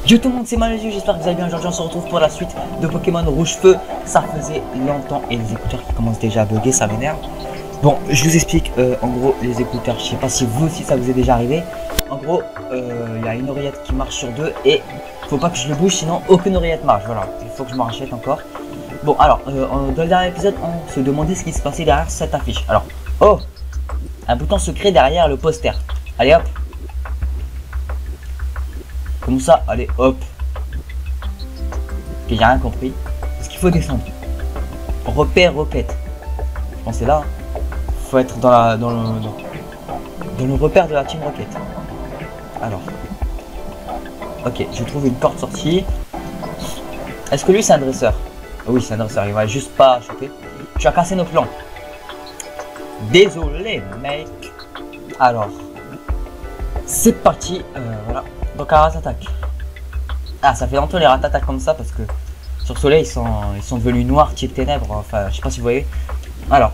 Yo tout le monde, c'est Malézu, j'espère que vous allez bien. Aujourd'hui on se retrouve pour la suite de Pokémon Rouge Feu. Ça faisait longtemps et les écouteurs qui commencent déjà à bugger, ça m'énerve. Bon, je vous explique, en gros les écouteurs, je sais pas si vous aussi ça vous est déjà arrivé. En gros, il y a une oreillette qui marche sur deux et faut pas que je le bouge sinon aucune oreillette marche. Voilà, il faut que je m'en rachète encore. Bon alors, dans le dernier épisode on se demandait ce qui se passait derrière cette affiche. Alors, oh, un bouton secret derrière le poster. Allez hop. Comme ça, allez hop. Ok, j'ai rien compris. Est-ce qu'il faut descendre? Repère roquette. Je pense que c'est là. Faut être dans le repère de la Team Rocket. Alors. Ok, je trouve une porte sortie. Est-ce que lui c'est un dresseur? Oui, c'est un dresseur, il va juste pas choper. Tu as cassé nos plans. Désolé mec. Alors. C'est parti. Voilà. Donc un rat-attaque. Ah, ça fait longtemps les rat-attaques comme ça parce que sur le soleil ils sont devenus noirs type ténèbres. Enfin, je sais pas si vous voyez. Alors,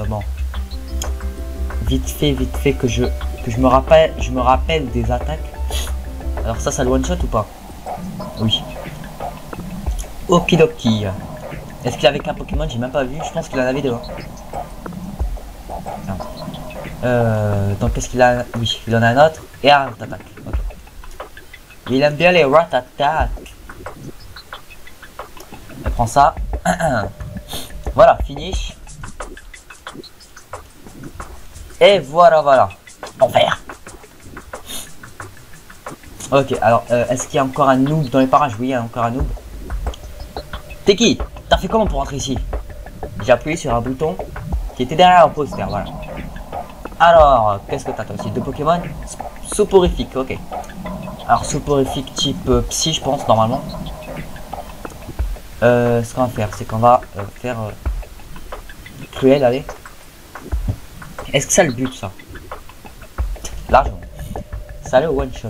bon. Vite fait que je me rappelle des attaques. Alors ça le one shot ou pas? Oui. Okidoki. Est-ce qu'il avait qu'un Pokémon? J'ai même pas vu. Je pense qu'il en avait deux. Donc qu'est-ce qu'il a? Oui, il en a un autre et un rat-attaque. Okay. Il aime bien les rat-attaques. Elle prend ça. Voilà, finish. Et voilà. Enfer. Ok, alors, est-ce qu'il y a encore un noob dans les parages? Oui, il y a encore un noob. T'es qui? T'as fait comment pour rentrer ici? J'ai appuyé sur un bouton qui était derrière un poster, voilà. Alors, qu'est-ce que t'as toi aussi? Deux Pokémon soporifique, ok. Alors, soporifique type psy, je pense, normalement. Ce qu'on va faire, c'est qu'on va faire cruel, allez. Est-ce que ça le but, ça? Largement. Ça le one shot.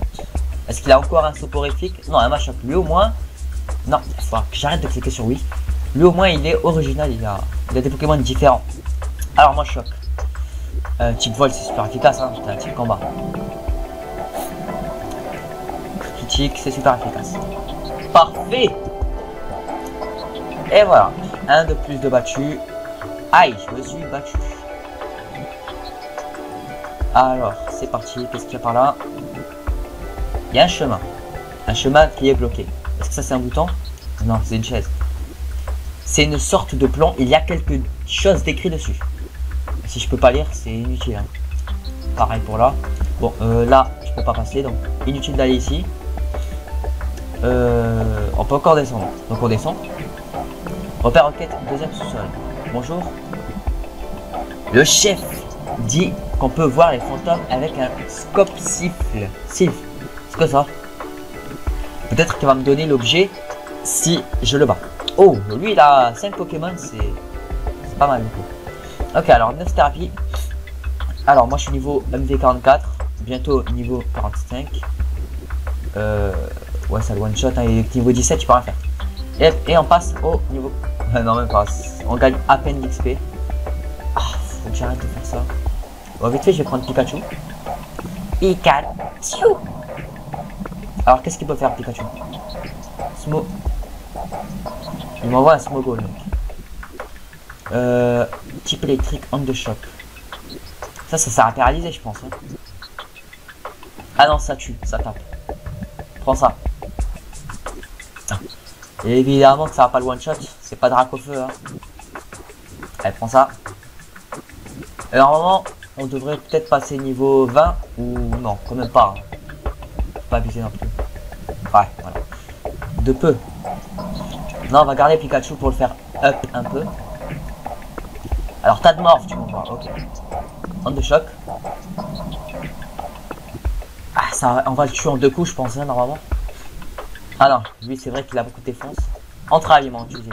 Est-ce qu'il a encore un soporifique? Non, un machoc. Lui au moins. Non, il faut que j'arrête de cliquer sur oui. Lui au moins, il est original. Il a des Pokémon différents. Alors, machoc. Type vol, c'est super efficace. Hein. C'est un type combat. Critique, c'est super efficace. Parfait. Et voilà. Un de plus de battu. Aïe, je me suis battu. Alors, c'est parti. Qu'est-ce qu'il y a par là? Il y a un chemin. Un chemin qui est bloqué. Est-ce que ça c'est un bouton? Non, c'est une chaise. C'est une sorte de plan. Il y a quelque chose d'écrit dessus. Si je peux pas lire, c'est inutile. Hein. Pareil pour là. Bon, là, je peux pas passer. Donc, inutile d'aller ici. On peut encore descendre. Donc, on descend. Repère enquête, deuxième sous-sol. Bonjour. Le chef dit qu'on peut voir les fantômes avec un scope siffle. C'est quoi ça? Peut-être qu'il va me donner l'objet si je le bats. Oh, lui il a 5 Pokémon, c'est pas mal du coup. Ok, alors 9 thérapies. Alors moi je suis niveau MV44, bientôt niveau 45. Ouais, ça le one shot, hein, il est niveau 17, tu peux rien faire. Et on passe au niveau. Non, même pas. On gagne à peine d'XP. Ah, faut que j'arrête de faire ça. Bon, vite fait, je vais prendre Pikachu. Pikachu. Alors, qu'est-ce qu'il peut faire, Pikachu? Il m'envoie un Smogo, le mec. Type électrique, onde de choc. Ça sert à paralyser, je pense. Hein. Ah non, ça tue, ça tape. Prends ça. Ah. Et évidemment que ça va pas le one shot. C'est pas Drac au feu. Hein. Allez, prends ça. Et normalement, on devrait peut-être passer niveau 20 ou non, quand même pas. Hein. Faut pas abuser non plus. Ouais, voilà. De peu. Non, on va garder Pikachu pour le faire up un peu. Alors, tas de morph, tu m'envoies. Ok. Onde de choc. Ah, ça, on va le tuer en deux coups, je pense, hein, normalement. Ah non, lui, c'est vrai qu'il a beaucoup de défense. Entre-aliment utilisé.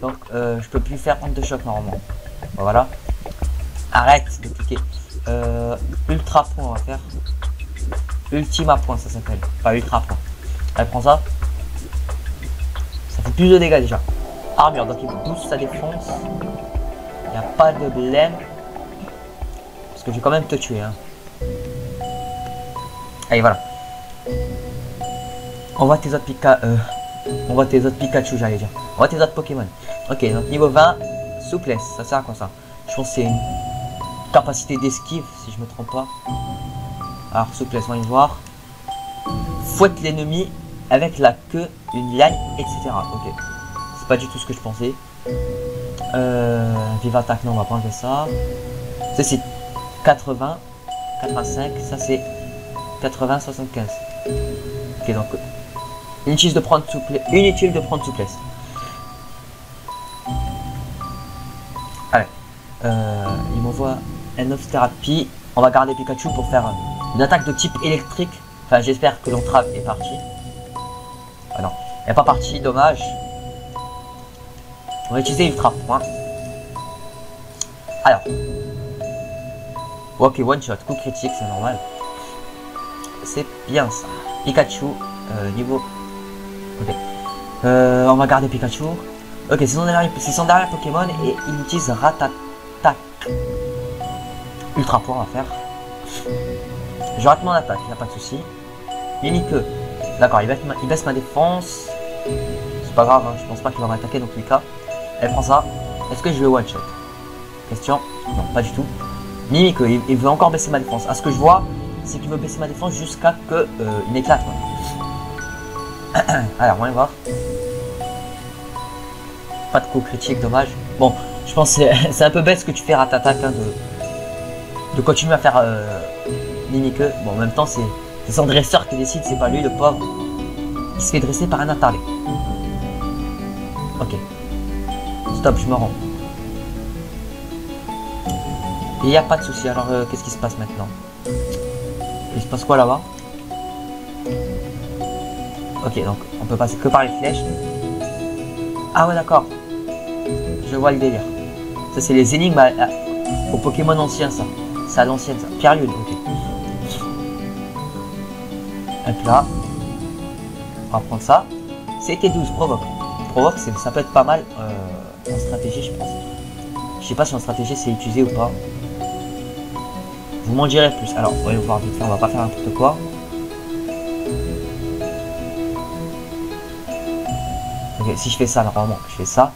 Donc, je peux plus faire onde de choc, normalement. Bon, voilà. Arrête de cliquer. Ultra point, on va faire. Ultima point, ça s'appelle. Pas ultra point. Allez, prends ça. Ça fait plus de dégâts déjà. Armure, donc il booste sa défense. Il n'y a pas de blême. Parce que je vais quand même te tuer. Hein. Allez, voilà. On voit tes autres on voit tes autres Pikachu, j'allais dire. On voit tes autres Pokémon. Ok, donc niveau 20, souplesse, ça sert à quoi ça? Je pense que c'est une capacité d'esquive, si je me trompe pas. Alors, souplesse, on va y voir. Fouette l'ennemi avec la queue, une liane, etc. Ok, c'est pas du tout ce que je pensais. Vive attaque, non, on va pas enlever ça. Ça, c'est 80, 85, ça c'est 80, 75. Ok, donc inutile de prendre souplesse. Allez, il m'envoie un off thérapie. On va garder Pikachu pour faire une attaque de type électrique. Enfin, j'espère que l'entrave est partie. Ah non, elle n'est pas partie, dommage. On va utiliser Ultra Point. Alors, ok, one shot, coup critique, c'est normal. C'est bien ça. Pikachu, niveau. Ok. On va garder Pikachu. Ok, c'est son dernier Pokémon et il utilise Ratata. Ultra Point, on va faire. Je rate mon attaque, il n'y a pas de souci. Mimiqueux. D'accord, il baisse ma défense. C'est pas grave, hein, je pense pas qu'il va m'attaquer dans tous les cas. Elle prend ça. Est-ce que je vais one shot? Question. Non, pas du tout. Mimiqueux, il veut encore baisser ma défense. À ce que je vois, c'est qu'il veut baisser ma défense jusqu'à que il m'éclate. Alors, on va voir. Pas de coup critique, dommage. Bon, je pense que c'est un peu bête ce que tu fais Ratata, hein, de continuer à faire Mimiqueux. Bon, en même temps, c'est son dresseur qui décide, c'est pas lui, le pauvre. Il se fait dresser par un attardé. Ok. Stop, je me rends. Il n'y a pas de souci. Alors, qu'est-ce qui se passe maintenant? Il se passe quoi là-bas? Ok, donc on peut passer que par les flèches. Ah ouais, d'accord. Je vois le délire. Ça, c'est les énigmes aux Pokémon anciens, ça. C'est à l'ancienne, ça. Pierre Lune, ok. Hop là. On va prendre ça. C'était 12, provoque. Provoque, ça peut être pas mal en stratégie, je pense. Je sais pas si en stratégie c'est utilisé ou pas. Vous m'en direz plus. Alors, voyons voir vite fait, on va pas faire n'importe quoi. Ok, si je fais ça, normalement, je fais ça.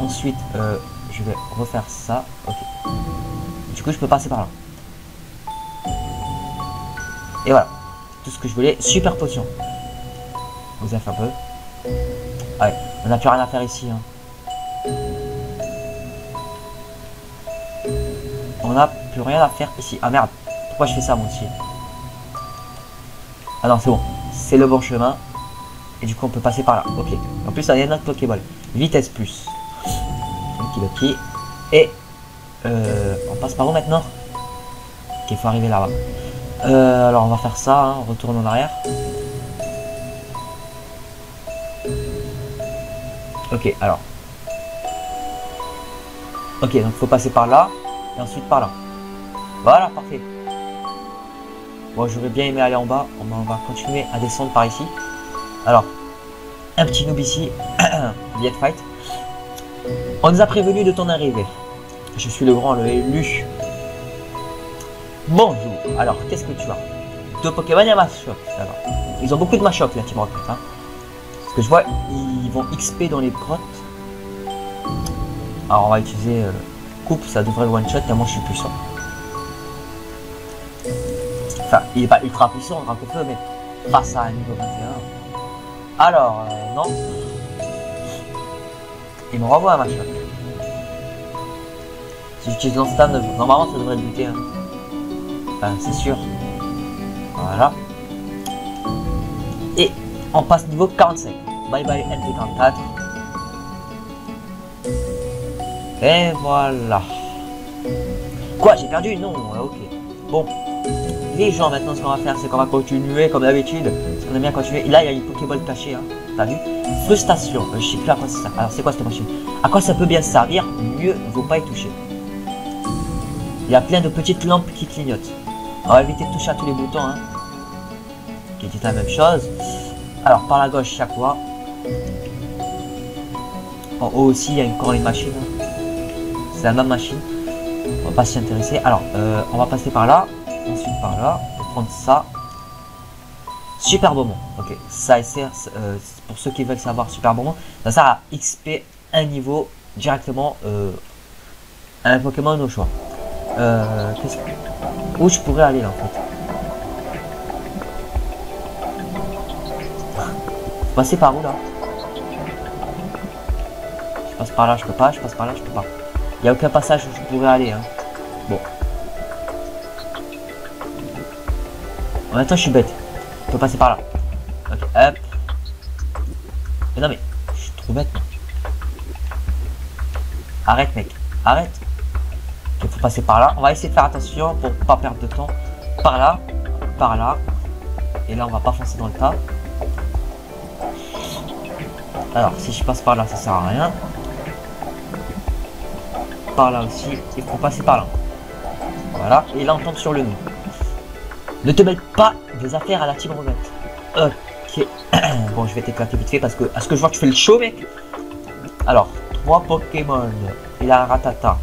Ensuite, je vais refaire ça. Ok. Du coup, je peux passer par là. Et voilà. Tout ce que je voulais. Super potion. Vous avez fait un peu. Ouais, on n'a plus rien à faire ici. Hein. On n'a plus rien à faire ici. Ah merde. Pourquoi je fais ça moi aussi? Ah non, c'est bon. C'est le bon chemin. Et du coup, on peut passer par là. Ok. En plus, il y a notre Pokéball. Vitesse plus. Ok. Et on passe par où maintenant? Ok, il faut arriver là-bas. Alors, on va faire ça. Hein. On retourne en arrière. Ok, alors. Ok, donc il faut passer par là. Et ensuite par là. Voilà, parfait. Bon, j'aurais bien aimé aller en bas. On va continuer à descendre par ici. Alors, un petit noob ici. Viet fight. On nous a prévenu de ton arrivée. Je suis le grand, le élu. Bonjour. Alors, qu'est-ce que tu as? 2 Pokémon et un Machoke. Ils ont beaucoup de Machoke, la Team Rocket. Hein. Ce que je vois, ils vont XP dans les grottes. Alors, on va utiliser coupe, ça devrait le one shot, tellement je suis puissant. Enfin, il n'est pas ultra puissant, on feu, mais face à un niveau 21. Alors, non. Il me renvoie un Machoke. Si j'utilise l'instant, normalement ça devrait le buter. Hein. Enfin, c'est sûr. Voilà. Et on passe niveau 45. Bye bye LP44. Et voilà. Quoi, j'ai perdu? Non, ok. Bon. Les gens, maintenant, ce qu'on va faire, c'est qu'on va continuer comme d'habitude. Parce qu'on aime bien continuer. Et là, il y a une Pokéball cachée. Hein. T'as vu? Frustration. Je sais plus à quoi ça sert. Alors, c'est quoi cette machine? À quoi ça peut bien servir? Mieux vaut pas y toucher. Il y a plein de petites lampes qui clignotent. On va éviter de toucher à tous les boutons. Hein. Qui est la même chose. Alors, par la gauche, chaque fois. En haut aussi, il y a encore une machine. Hein. C'est la même machine. On va pas s'y intéresser. Alors, on va passer par là. Ensuite par là. On va prendre ça. Super bonbon. Ok, ça sert, pour ceux qui veulent savoir, super bonbon, ça sert à XP un niveau directement à un Pokémon au choix. Où je pourrais aller là en fait? Passer par où là? Je passe par là, je peux pas, je passe par là, je peux pas. Il n'y a aucun passage où je pourrais aller. Hein. Bon. En même temps, je suis bête. Je peux passer par là. Ok, hop. Mais non, mais je suis trop bête. Arrête, mec. Arrête. Il faut passer par là. On va essayer de faire attention pour pas perdre de temps. Par là. Par là. Et là, on va pas foncer dans le tas. Alors, si je passe par là, ça sert à rien. Par là aussi, il faut passer par là. Voilà, et là on tombe sur le nid. Ne te mêle pas des affaires à la team Roulette. Ok. Bon, je vais t'éclater vite fait parce que, est-ce que je vois que tu fais le show, mec? Alors, 3 Pokémon. Il a un Ratata.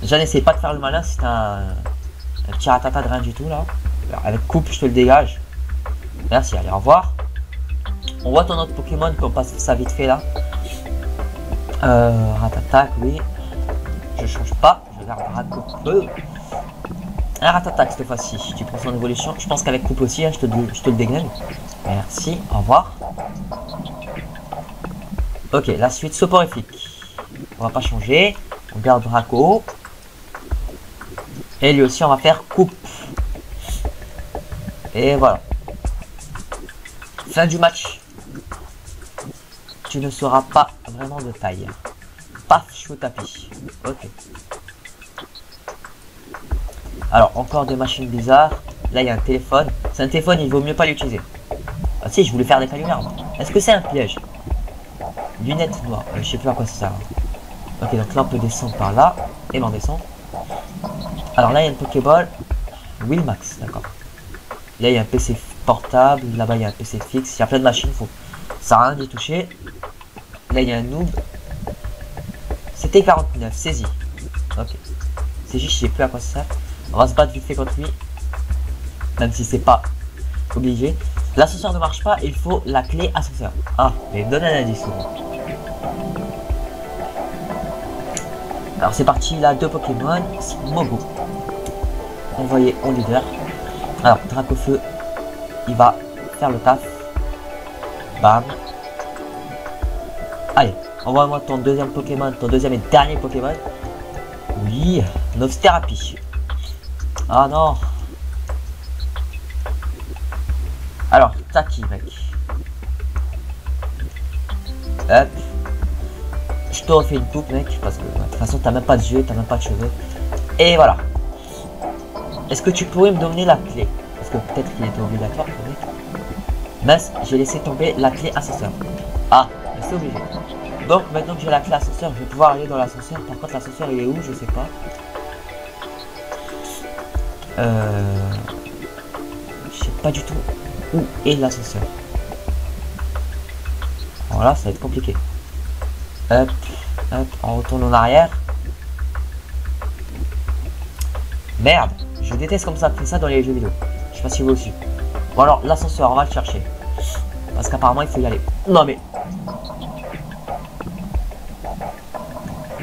Déjà, n'essaie pas de faire le malin, c'est un petit Ratata de rien du tout là. Alors, avec coupe, je te le dégage. Merci, allez, au revoir. On voit ton autre Pokémon, qu'on passe ça vite fait là. Ratata, oui. Je change pas, je garde Ratata. Un Ratata cette fois-ci. Tu prends son évolution. Je pense qu'avec coupe aussi, hein, je te le dégaine. Merci, au revoir. Ok, la suite soporifique. On va pas changer. On garde Draco. Et lui aussi, on va faire coupe. Et voilà. Fin du match. Tu ne seras pas vraiment de taille. Paf, je suis au tapis. Ok. Alors, encore des machines bizarres. Là, il y a un téléphone. C'est un téléphone, il vaut mieux pas l'utiliser. Ah si, je voulais faire des calumières. Est-ce que c'est un piège? Lunettes noires. Je sais plus à quoi ça sert. Ok, donc là, on peut descendre par là. Et on descend. Alors là, il y a une Pokéball. Wilmax, d'accord. Là, il y a un PC portable. Là-bas, il y a un PC fixe. Il y a plein de machines. Ça sert à rien d'y toucher. Là, il y a un noob. C'était 49, saisi. Ok. C'est juste, je sais plus à quoi ça sert. On va se battre vite fait contre lui. Même si c'est pas obligé. L'ascenseur ne marche pas, il faut la clé ascenseur. Ah, mais donne un indice souvent. Alors c'est parti, là, 2 Pokémon. Mogo. Envoyé au leader. Alors, Dracofeu, il va faire le taf. Bam. Allez, envoie-moi ton deuxième Pokémon, ton deuxième et dernier Pokémon. Oui, Nox Thérapie. Ah non. Alors, t'as qui, mec? Hop. Je te refais une coupe, mec, parce que de toute façon, t'as même pas de yeux, t'as même pas de cheveux. Et voilà. Est-ce que tu pourrais me donner la clé? Parce que peut-être qu'il était obligatoire, mec. Mince, j'ai laissé tomber la clé ascenseur. Ah, mais c'est obligé. Donc maintenant que j'ai la clé ascenseur, je vais pouvoir aller dans l'ascenseur. Par contre, l'ascenseur il est où? Je sais pas. Je sais pas du tout où est l'ascenseur. Voilà, ça va être compliqué. Hop, hop, on retourne en arrière. Merde, je déteste comme ça, fait ça dans les jeux vidéo. Je sais pas si vous aussi. Bon alors, l'ascenseur, on va le chercher. Parce qu'apparemment, il faut y aller. Non mais...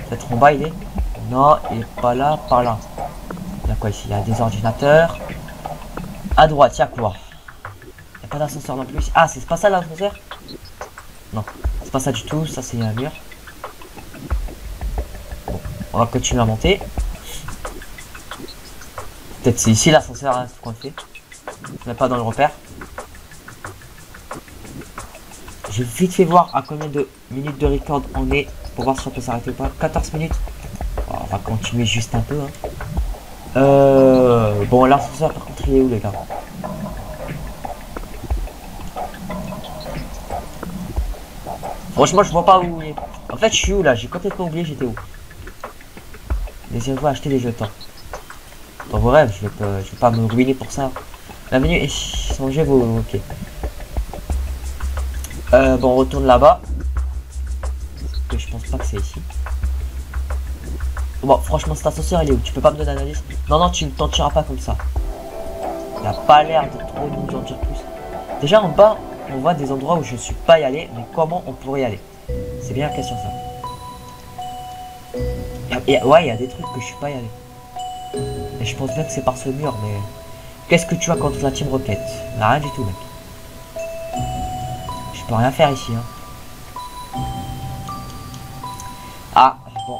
Peut-être en bas, il est... Non, il est pas là, par là. Il y a quoi ici? Il y a des ordinateurs. À droite, il y a quoi? Il n'y a pas d'ascenseur non plus. Ah, c'est pas ça l'ascenseur? Non, c'est pas ça du tout. Ça, c'est un mur. Bon, on va continuer à monter. Peut-être c'est ici l'ascenseur, hein, ce qu'on fait. On n'est pas dans le repère. J'ai vite fait voir à combien de minutes de record on est pour voir si on peut s'arrêter ou pas. 14 minutes. Oh, on va continuer juste un peu. Hein. Bon, l'ascenseur par contre il est où les gars? Franchement je vois pas où il est. En fait je suis où là? J'ai complètement oublié j'étais où. Laissez-moi acheter des jetons. Dans vos rêves, je vais pas me ruiner pour ça. Bienvenue et changez vos... Ok. Bon, on retourne là-bas. Je pense pas que c'est ici. Bon, franchement, cet ascenseur, il est où? Tu peux pas me donner un indice? Non, non, tu ne t'en tireras pas comme ça. Il a pas l'air de trop nous en dire plus. Déjà en bas, on voit des endroits où je suis pas y allé, mais comment on pourrait y aller? C'est bien la question ça. Ouais, il y a des trucs que je suis pas y allé. Et je pense bien que c'est par ce mur, mais... Qu'est-ce que tu as contre la Team Rocket? Rien du tout, mec. Je peux rien faire ici, hein. Ah, bon,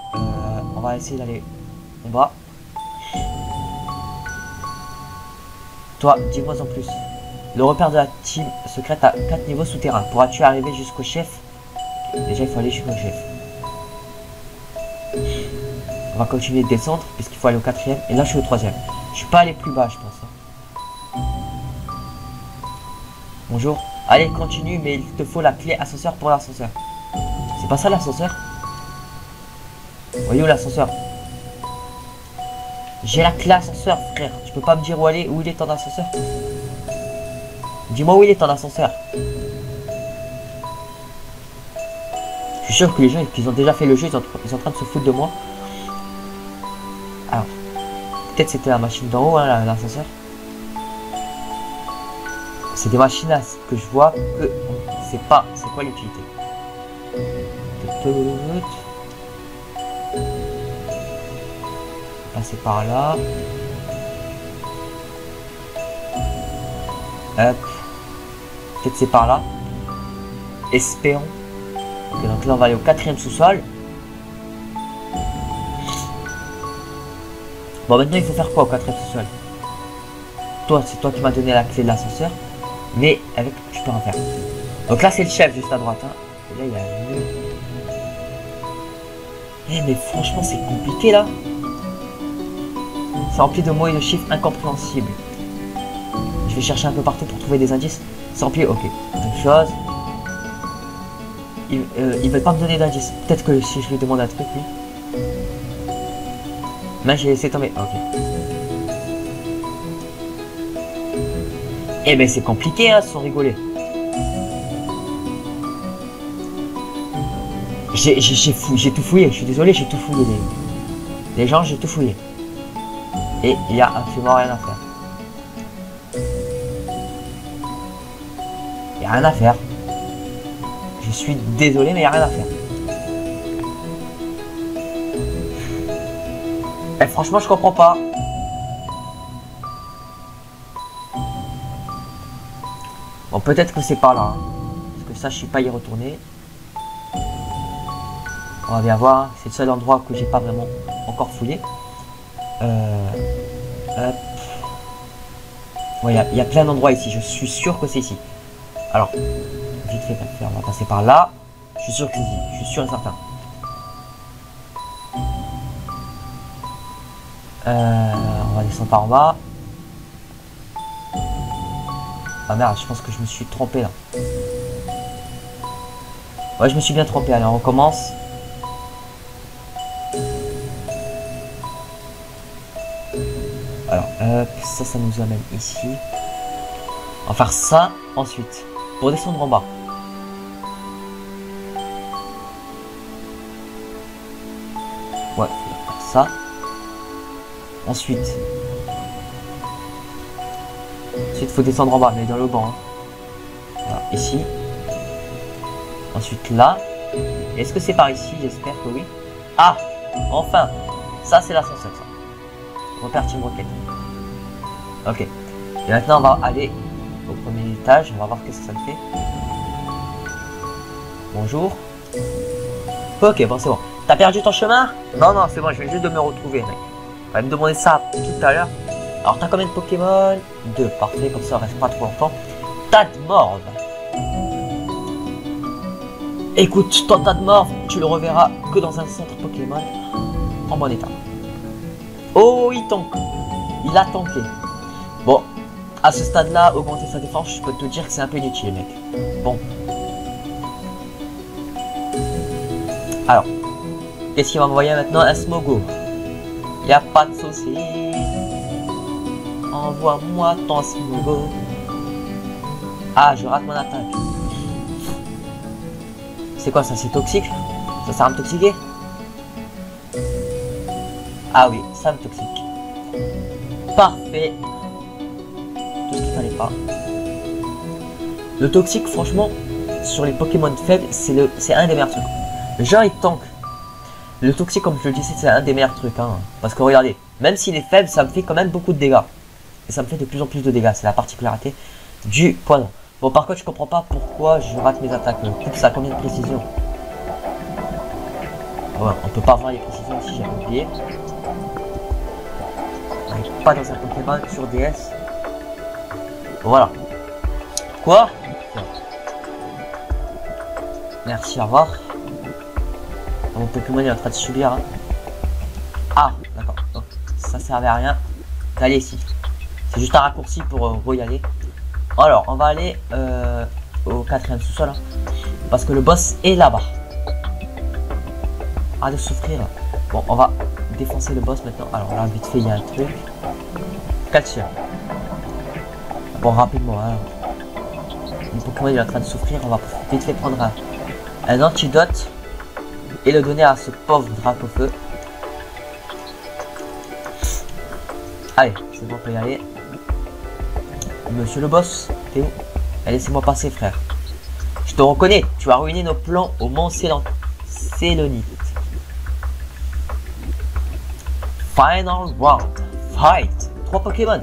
on va essayer d'aller en bas. Toi, dis-moi en plus. Le repère de la team secrète a 4 niveaux souterrains. Pourras-tu arriver jusqu'au chef? Déjà, il faut aller jusqu'au chef. On va continuer de descendre, puisqu'il faut aller au 4e. Et là, je suis au 3e. Je suis pas allé plus bas, je pense. Bonjour. Allez, continue, mais il te faut la clé ascenseur pour l'ascenseur. C'est pas ça l'ascenseur? Voyez où l'ascenseur? J'ai la clé ascenseur, frère. Tu peux pas me dire où aller, où il est ton ascenseur? Dis-moi où il est ton ascenseur. Je suis sûr que les gens qui ont déjà fait le jeu, ils sont en train de se foutre de moi. Alors, peut-être c'était la machine d'en haut, hein, l'ascenseur. C'est des machines là que je vois que c'est pas. C'est quoi l'utilité? Passer par là. Hop. Peut-être c'est par là. Espérons. Ok, donc là on va aller au 4e sous-sol. Bon, maintenant il faut faire quoi au 4e sous-sol? Toi, c'est toi qui m'as donné la clé de l'ascenseur. Mais avec, tu peux en faire. Donc là c'est le chef juste à droite. Hein. Et là il y a le mur. Eh mais franchement c'est compliqué là. C'est rempli de mots et de chiffres incompréhensibles. Je vais chercher un peu partout pour trouver des indices. C'est rempli, ok. Une chose. Ils veulent pas me donner d'indices. Peut-être que si je lui demande un truc, lui. Mais j'ai laissé tomber. Ok. Eh ben c'est compliqué, hein, sans rigoler. J'ai tout fouillé, je suis désolé, j'ai tout fouillé. Les gens, j'ai tout fouillé. Et il y a absolument rien à faire. Il n'y a rien à faire. Je suis désolé, mais il n'y a rien à faire. Et franchement, je comprends pas. Bon, peut-être que c'est par là. Hein. Parce que ça, je suis pas y retourné. On va bien voir. C'est le seul endroit que j'ai pas vraiment encore fouillé. Hop. Ouais, il y a plein d'endroits ici. Je suis sûr que c'est ici. Alors, vite fait, on va passer par là. Je suis sûr que c'est ici. Je suis sûr et certain. On va descendre par en bas. Ah merde, je pense que je me suis trompé là. Ouais, je me suis bien trompé. Allez, on recommence. Alors, hop, ça nous amène ici. On va faire ça ensuite. Pour descendre en bas. Ouais, on va faire ça. Ensuite, il faut descendre en bas, mais dans le banc. Hein. Voilà, ici. Ensuite là. Est-ce que c'est par ici? J'espère que oui. Ah, enfin. Ça c'est l'ascenseur, ça. Repère Team Rocket. Ok. Et maintenant on va aller au premier étage. On va voir qu'est-ce que ça me fait. Bonjour. Ok, bon c'est bon. T'as perdu ton chemin? Non, non, c'est bon, je viens juste de me retrouver, mec. On va me demander ça tout à l'heure. Alors, t'as combien de Pokémon? 2, parfait, comme ça on reste pas trop longtemps. Tadmorph. Écoute, ton Tadmorph, tu le reverras que dans un centre Pokémon en bon état. Oh, il tank. Il a tanké. Bon, à ce stade-là, augmenter sa défense, je peux te dire que c'est un peu inutile, mec. Bon. Alors, qu'est-ce qu'il va m'envoyer maintenant? Un Smogo. Y a pas de souci. Envoie-moi ton Smogo. Ah, je rate mon attaque. C'est quoi ça? C'est toxique? Ça sert à me toxiquer? Ah oui, ça me toxique. Parfait. Tout ce qu'il fallait pas. Le toxique, franchement, sur les Pokémon faibles, c'est un des meilleurs trucs. Le genre il tank. Le toxique, comme je le disais, c'est un des meilleurs trucs. Hein. Parce que regardez, même s'il est faible, ça me fait quand même beaucoup de dégâts. Et ça me fait de plus en plus de dégâts. C'est la particularité du poison. Bon, par contre, je comprends pas pourquoi je rate mes attaques. Ça a combien de précision? Ouais, on peut pas voir les précisions si j'avais oublié. On n'est pas dans un Pokémon sur DS. Voilà. Quoi? Merci, au revoir. Mon Pokémon est en train de subir. Hein. Ah, d'accord. Oh, ça servait à rien d'aller ici. C'est juste un raccourci pour y aller. Alors, on va aller au 4e sous-sol. Hein, parce que le boss est là-bas. Ah, de souffrir. Bon, on va défoncer le boss maintenant. Alors là, vite fait, il y a un truc. Calcium. Bon, rapidement. Hein. Le Pokémon il est en train de souffrir. On va vite fait prendre un antidote et le donner à ce pauvre Dracofeu. Allez, c'est bon, on peut y aller. Monsieur le boss, t'es où? Laissez-moi passer, frère. Je te reconnais, tu as ruiné nos plans au Mont Sélonite. Final round. Fight. 3 Pokémon.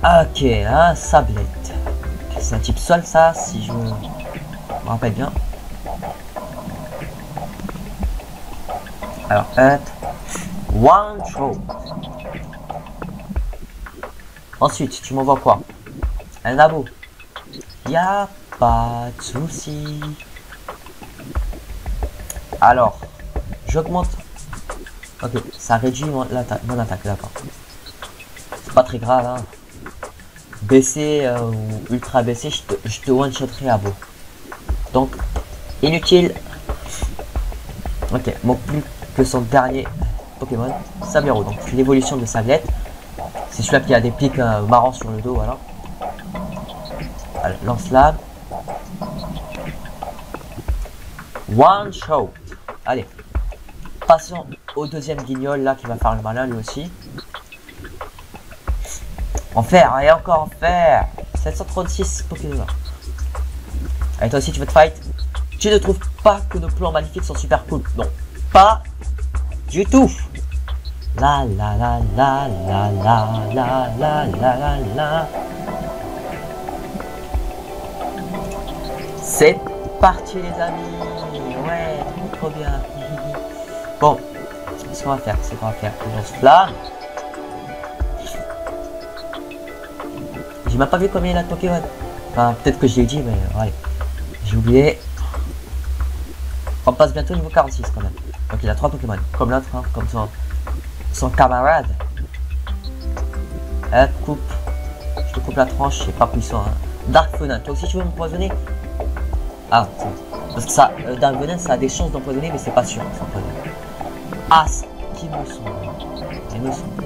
Ok, un sablette. C'est un type sol, ça, si je me rappelle bien. Alors, one shot. Ensuite, tu m'envoies quoi? Un abo. Y'a pas de souci. Alors, j'augmente. Ok, ça réduit mon attaque, d'accord. C'est pas très grave, hein. Baissé ou ultra baissé, je te one-shotterai à beau. Donc, inutile. Ok, manque plus que son dernier Pokémon, Sablero. Donc, l'évolution de Sablette. C'est celui-là qui a des pics marrants sur le dos, voilà. Allez, lance-lame. One shot. Allez. Passons au deuxième guignol là qui va faire le malin lui aussi. En fer, et encore en fer. 736 Pokémon. Allez, toi aussi tu veux te fight. Tu ne trouves pas que nos plans magnifiques sont super cool? Non, pas du tout. La la la la la la la la la la. C'est parti les amis. Ouais, trop bien. Bon, ce qu'on va faire, c'est qu'on va faire une lance-flamme. J'ai même pas vu combien il y a de Pokémon. Enfin, peut-être que je l'ai dit, mais ouais. J'ai oublié. On passe bientôt au niveau 46 quand même. Donc il a 3 Pokémon, comme l'autre, hein, comme son camarade. Coupe. Je te coupe la tranche, c'est pas puissant. Hein. Dark Venin, toi aussi tu veux m'empoisonner? Ah, c'est bon. Parce que ça, Dark Venin, ça a des chances d'empoisonner, mais c'est pas sûr. Ah, qui me semble. Il me semble.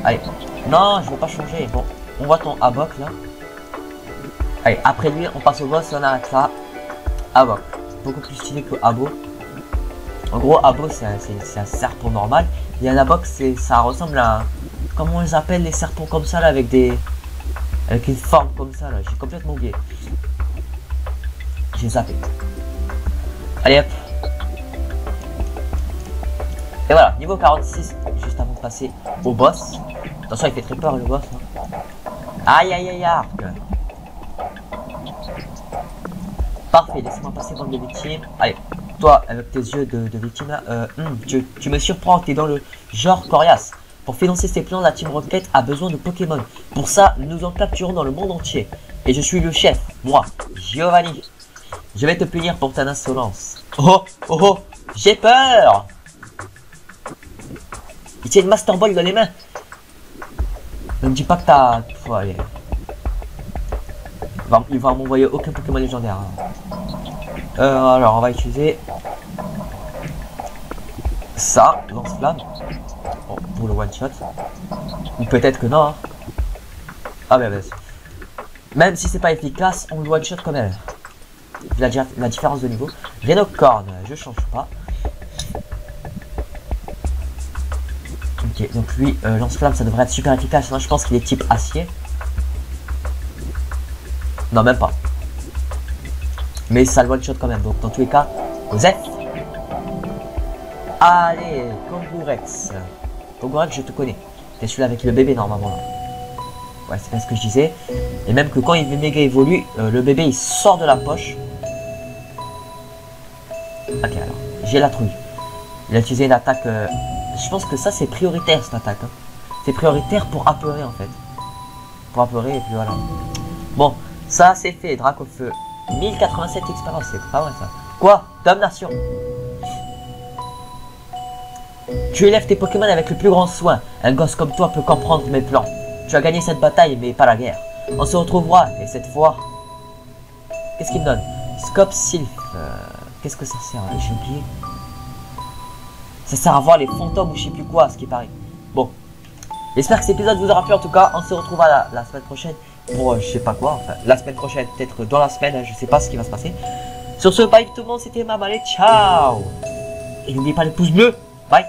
Allez. Non, je veux pas changer. Bon, on voit ton Havok là. Allez, après lui, on passe au boss, on arrête là. Havok. Beaucoup plus stylé que Abo. En gros, Abo, c'est un serpent normal. Et un Havok, ça ressemble à... Comment on les appelle les serpents comme ça là, avec des... Avec une forme comme ça là. J'ai complètement oublié. J'ai zappé. Allez hop. Et voilà, niveau 46, juste avant de passer au boss. Attention, il fait très peur le boss. Hein. Aïe aïe aïe arc. Parfait, laissez-moi passer dans les victimes. Allez, toi avec tes yeux de victime là, tu me surprends, t'es dans le genre coriace. Pour financer ses plans, la Team Rocket a besoin de Pokémon. Pour ça, nous en capturons dans le monde entier. Et je suis le chef, moi, Giovanni. Je vais te punir pour ta insolence. Oh, oh, oh, j'ai peur. Il tient une Master Ball dans les mains. Ne me dis pas que t'as... Faut aller. Il va m'envoyer aucun Pokémon légendaire. Alors, on va utiliser... Ça, lance-flamme. Bon, pour le one-shot. Ou peut-être que non. Hein. Ah ben, même si c'est pas efficace, on le one-shot quand même. La différence de niveau. Rhinocorn, je change pas. Ok, donc lui, lance-flamme, ça devrait être super efficace. Moi, je pense qu'il est type acier. Non, même pas. Mais ça le one shot quand même. Donc dans tous les cas, Osef. Allez, Kangourex. Kangourex, je te connais. T'es celui-là avec le bébé normalement là. Ouais, c'est bien ce que je disais. Et même que quand il méga évolue, le bébé il sort de la poche. Ok, alors, j'ai la trouille. Il a utilisé une attaque. Je pense que ça c'est prioritaire cette attaque. Hein. C'est prioritaire pour apeurer en fait. Pour apeurer et puis voilà. Bon, ça c'est fait, Dracofeu. 1087 expériences, c'est pas vrai ça. Quoi? Damnation. Tu élèves tes Pokémon avec le plus grand soin. Un gosse comme toi peut comprendre mes plans. Tu as gagné cette bataille, mais pas la guerre. On se retrouvera, et cette fois... Qu'est-ce qu'il me donne? Scope Sylph. Qu'est-ce que ça sert? J'ai oublié. Ça sert à voir les fantômes ou je sais plus quoi, ce qui paraît. Bon. J'espère que cet épisode vous aura plu en tout cas. On se retrouvera la semaine prochaine pour je sais pas quoi. Enfin, la semaine prochaine, peut-être dans la semaine, je sais pas ce qui va se passer. Sur ce, bye tout le monde, c'était Mamalé, ciao. Et n'oubliez pas les pouces bleus. Bye.